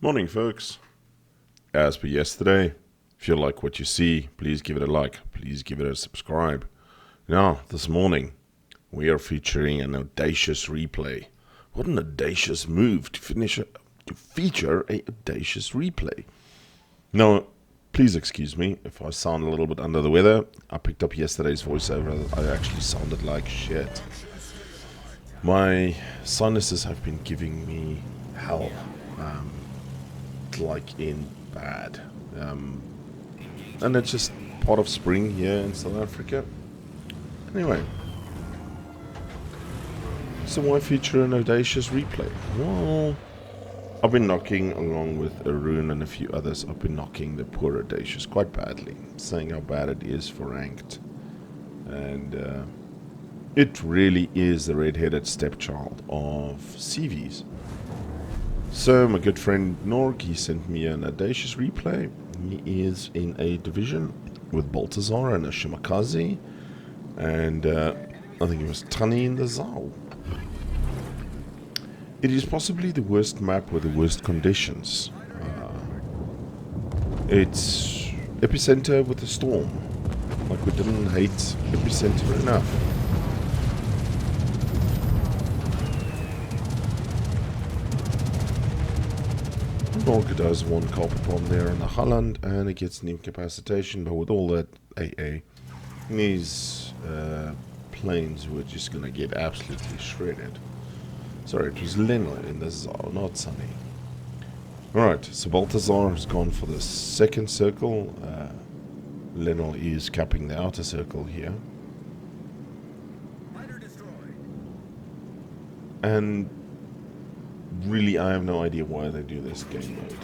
Morning, folks. As per yesterday, if you like what you see, please give it a like. Please give it a subscribe. Now, this morning, we are featuring an audacious replay. What an audacious move to feature a audacious replay. Now, please excuse me if I sound a little bit under the weather. I picked up yesterday's voiceover. I actually sounded like shit. My sinuses have been giving me hell. Like in bad. And it's just part of spring here in South Africa. Anyway. So why feature an audacious replay? Well, I've been knocking, along with Arun and a few others, I've been knocking the poor Audacious quite badly, saying how bad it is for ranked. And it really is the red-headed stepchild of CVs. So my good friend Norg, he sent me an audacious replay. He is in a division with Baltazar and a Shimakaze, and I think it was Tani in the Zal. It is possibly the worst map with the worst conditions. It's epicenter with a storm. Like, we didn't hate epicenter enough. Norga does one carpet bomb there in the Holland, and it gets an incapacitation, but with all that AA, these planes were just gonna get absolutely shredded. Sorry, it was Lenel in the Zal, not Sunny. Alright, so Baltazar has gone for the second circle. Lenel is capping the outer circle here. And really, I have no idea why they do this game mode.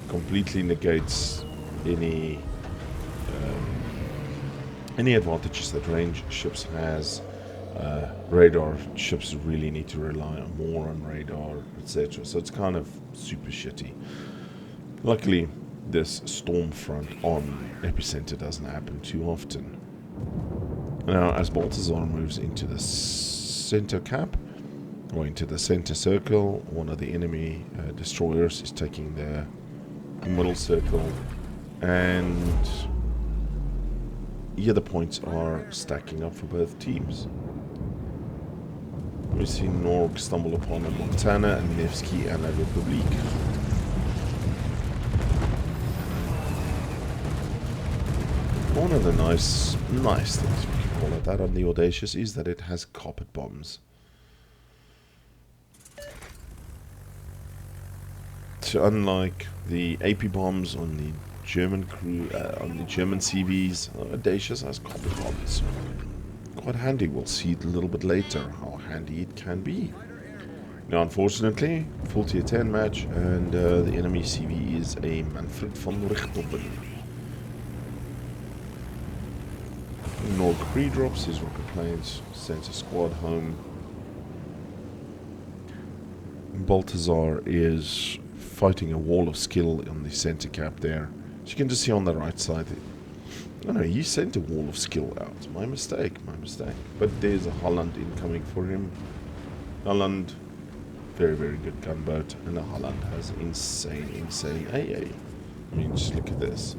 Completely negates any advantages that range ships has. Radar ships really need to rely more on radar, etc. So it's kind of super shitty. Luckily, this storm front on epicenter doesn't happen too often. Now, as Baltazar moves into the center cap, or into the center circle, one of the enemy destroyers is taking the middle circle, and here the points are stacking up for both teams. We see Norg stumble upon a Montana, and Nevsky, and a Republic. One of the nice things, we can call it that, on the Audacious is that it has carpet bombs. So unlike the AP bombs on the German crew, on the German CVs, Audacious has carpet bombs. Quite handy. We'll see it a little bit later how handy it can be. Now, unfortunately, full tier 10 match, and the enemy CV is a Manfred von Richthofen. Norg pre-drops his rocket planes, sends a squad home. Baltazar is fighting a wall of skill on the center cap there. As you can just see on the right side. Oh no, he sent a wall of skill out. My mistake. But there's a Holland incoming for him. Holland, very, very good gunboat. And the Holland has insane AA. I mean, just look at this.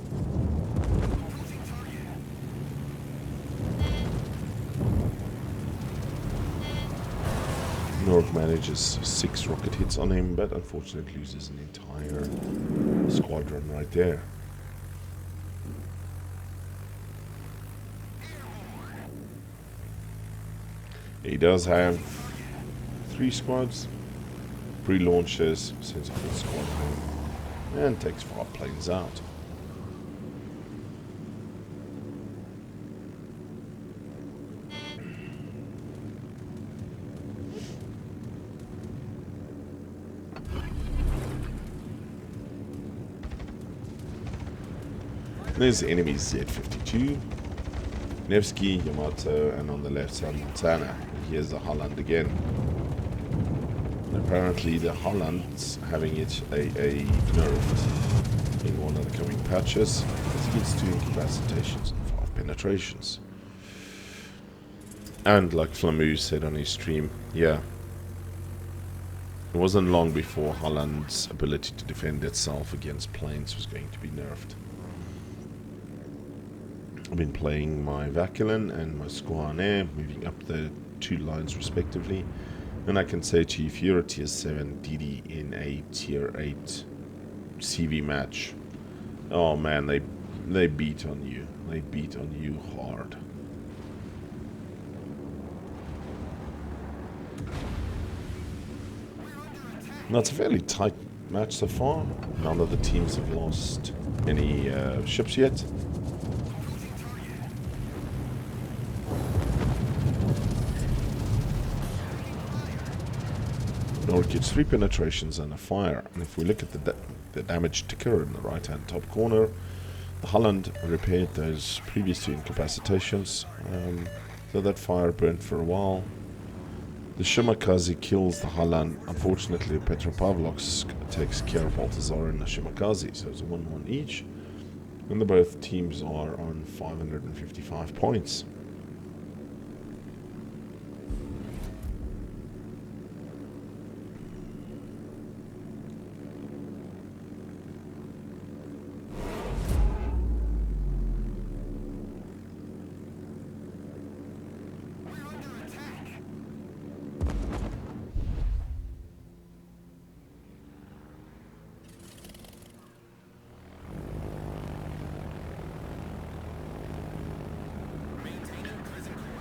Norg manages 6 rocket hits on him, but unfortunately loses an entire squadron right there. He does have 3 squads, pre-launches, sends a full squad home, and takes 5 planes out. There's the enemy Z-52, Nevsky, Yamato, and on the left side Montana. Here's the Holland again. And apparently the Holland's having its AA nerfed in one of the coming patches, as it gets 2 incapacitations and 5 penetrations. And like Flamu said on his stream, yeah, It wasn't long before Holland's ability to defend itself against planes was going to be nerfed. I've been playing my Vacuolin and my Squaner, moving up the 2 lines respectively. And I can say to you, if you're a tier 7 DD in a tier 8 CV match, oh man, they beat on you. They beat on you hard. Now it's a fairly tight match so far. None of the teams have lost any ships yet. Nork gets 3 penetrations and a fire. And if we look at the damage ticker in the right hand top corner, the Holland repaired those previous 2 incapacitations. So that fire burnt for a while. The Shimakaze kills the Holland. Unfortunately, Petropavlovsk takes care of Baltazar and the Shimakaze, so it's a 1-1 each. And both teams are on 555 points.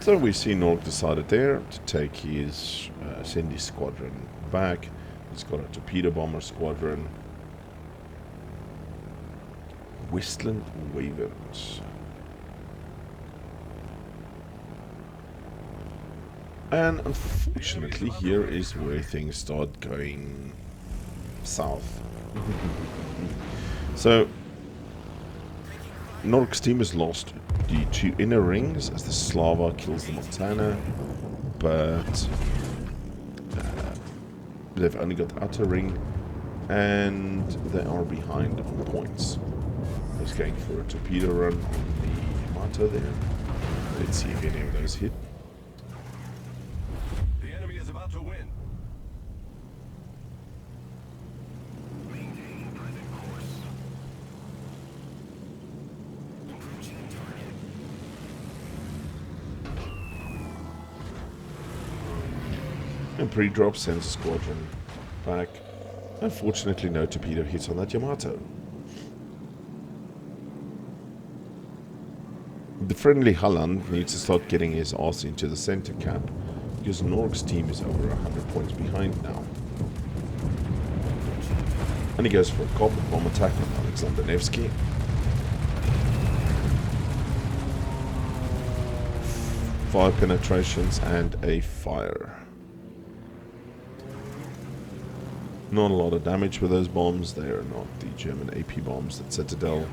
So we see Nork decided there to take his Cindy squadron back. He's got a torpedo bomber squadron. Westland Wyverns. And unfortunately here is where things start going south. So Nork's team is lost due to inner rings as the Slava kills the Montana, but they've only got the outer ring and they are behind on points. I was going for a torpedo run on the Yamato there. Let's see if any of those hit. The enemy is about to win. And pre-drop sends a squadron back. Unfortunately, no torpedo hits on that Yamato. The friendly Holland needs to start getting his ass into the center cap because Nork's team is over 100 points behind now. And he goes for a carpet bomb attack on Alexander Nevsky. Five penetrations and a fire. Not a lot of damage with those bombs. They are not the German AP bombs at Citadel.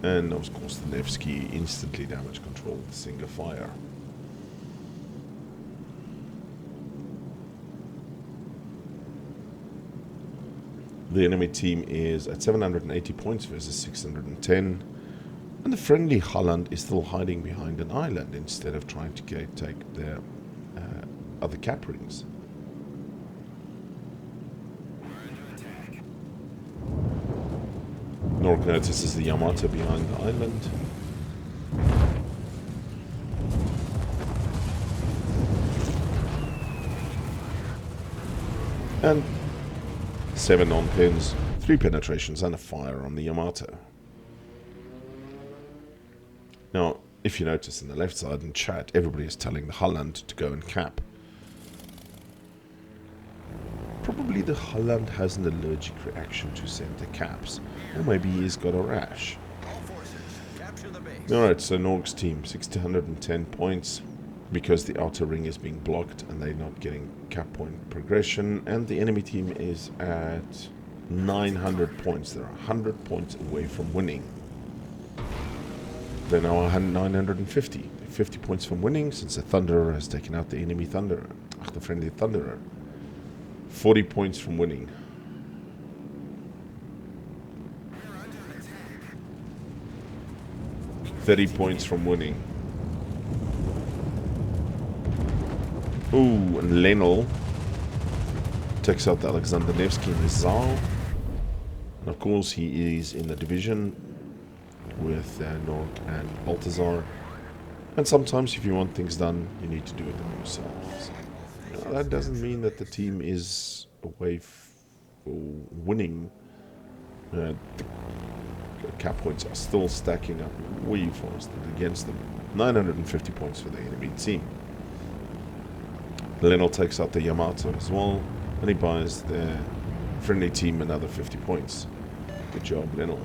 And of course the Nevsky instantly damage controlled the Singer fire. The enemy team is at 780 points versus 610. And the friendly Holland is still hiding behind an island instead of trying to take their other cap rings. Nork notices the Yamato behind the island. And 7 on pins, 3 penetrations and a fire on the Yamato. Now, if you notice on the left side in chat, everybody is telling the Holland to go and cap. Probably the Holland has an allergic reaction to center caps. Or maybe he's got a rash. Alright, so Nork's team, 610 points. Because the outer ring is being blocked and they're not getting cap point progression. And the enemy team is at 900 points. They're 100 points away from winning. They're now 950. 50 points from winning since the Thunderer has taken out the enemy Thunderer. The friendly Thunderer. 40 points from winning. $30 points from winning. Ooh, and Lenel takes out the Alexander Nevsky missile. And of course he is in the division with Nork and Baltazar. And sometimes if you want things done, you need to do it yourself. So, that doesn't mean that the team is away for winning. The cap points are still stacking up way faster against them. 950 points for the enemy team. Lenel takes out the Yamato as well, and he buys the friendly team another 50 points. Good job, Lenel.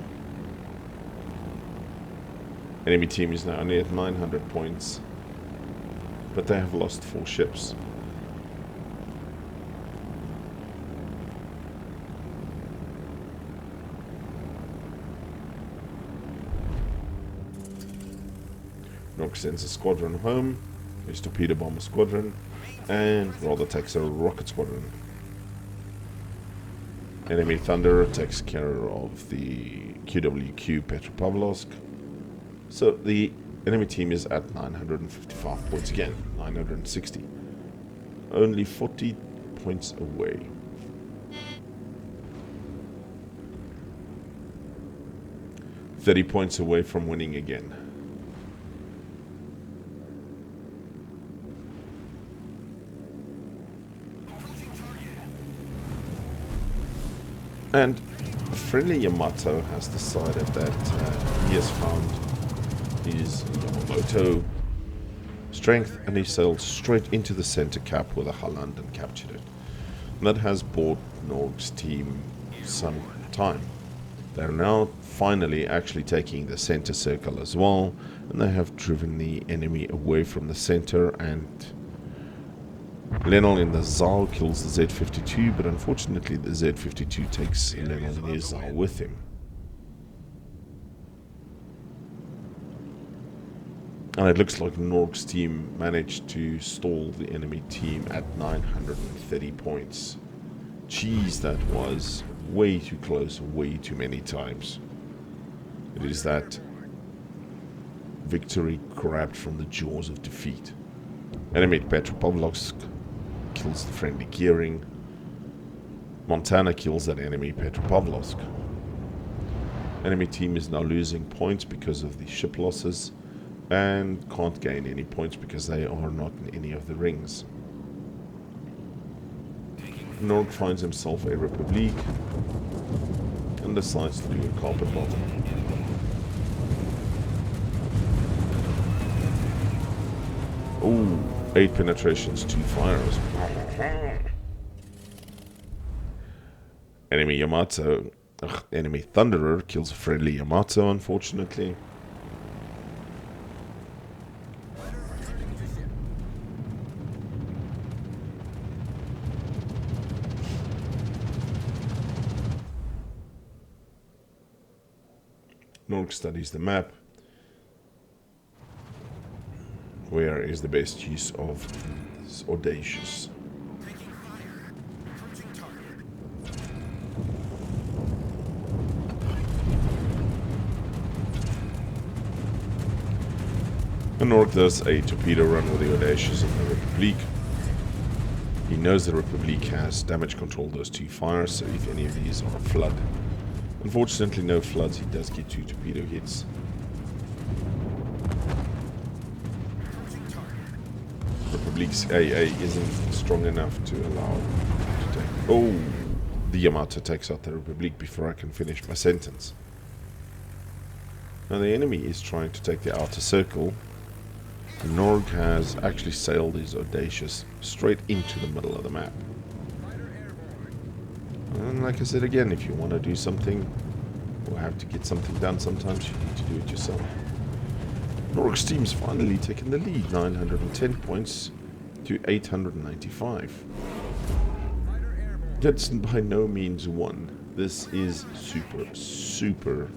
Enemy team is now only at 900 points, but they have lost 4 ships. Nork sends a squadron home, his torpedo bomber squadron, and rather takes a rocket squadron. Enemy Thunder takes care of the QWQ Petropavlovsk. So the enemy team is at 955 points again, 960. Only 40 points away. $30 points away from winning again. And a friendly Yamato has decided that he has found his Yamamoto strength, and he sailed straight into the center cap with a Holland and captured it. And that has bought Norg's team some time. They're now finally actually taking the center circle as well, and they have driven the enemy away from the center, and Lenel in the Zal kills the Z-52, but unfortunately the Z-52 takes Lenel in his Zal with him. And it looks like Norg's team managed to stall the enemy team at 930 points. Jeez, that was way too close, way too many times. It is that victory grabbed from the jaws of defeat. Enemy Petropavlovsk kills the friendly gearing. Montana kills that enemy Petropavlovsk. Enemy team is now losing points because of the ship losses, and can't gain any points because they are not in any of the rings. Norg finds himself a Republic and decides to do a carpet bomb. Ooh, 8 penetrations, 2 fires. Enemy Yamato, enemy Thunderer kills a friendly Yamato, unfortunately. Norg studies the map. Where is the best use of this Audacious? And Norg does a torpedo run with the Audacious in the Republic. He knows the Republic has damage control those 2 fires, so if any of these are a flood. Unfortunately, no floods, he does get 2 torpedo hits. Republic's AA isn't strong enough to allow him to take... Oh! The Yamato takes out the Republic before I can finish my sentence. Now the enemy is trying to take the outer circle. Norg has actually sailed his Audacious straight into the middle of the map. And like I said again, if you want to do something or have to get something done, sometimes you need to do it yourself. Norg's team's finally taken the lead, 910 points to 895. That's by no means won. This is super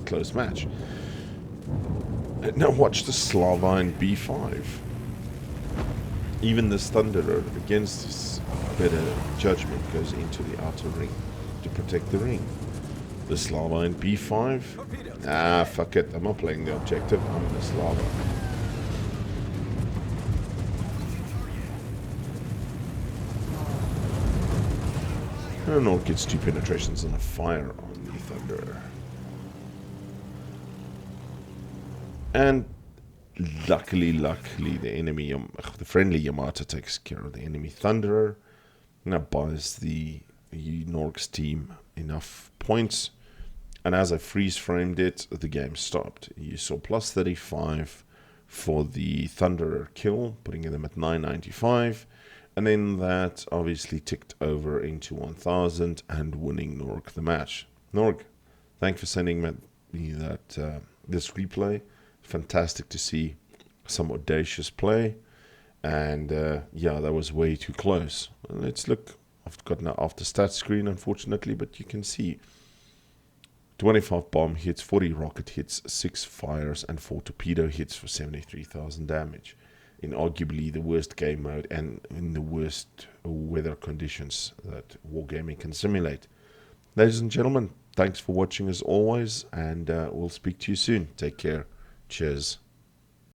close match. Now watch the Slavine B5. Even this Thunderer, against his better judgment, goes into the outer ring to protect the ring. The Slavine B5. Ah, fuck it. I'm not playing the objective. I'm the Slava. And Nork gets 2 penetrations and a fire on the Thunderer. And luckily, the friendly Yamata takes care of the enemy Thunderer. And that buys the Nork's team enough points. And as I freeze framed it, the game stopped. You saw plus 35 for the Thunderer kill, putting them at 995. And then that obviously ticked over into 1000 and winning Nork the match. Nork, thanks for sending me that this replay. Fantastic to see some Audacious play. And yeah, that was way too close. Let's look. I've got an after stats screen, unfortunately, but you can see 25 bomb hits, 40 rocket hits, 6 fires, and 4 torpedo hits for 73,000 damage. In arguably the worst game mode and in the worst weather conditions that wargaming can simulate. Ladies and gentlemen, thanks for watching as always, and we'll speak to you soon. Take care. Cheers.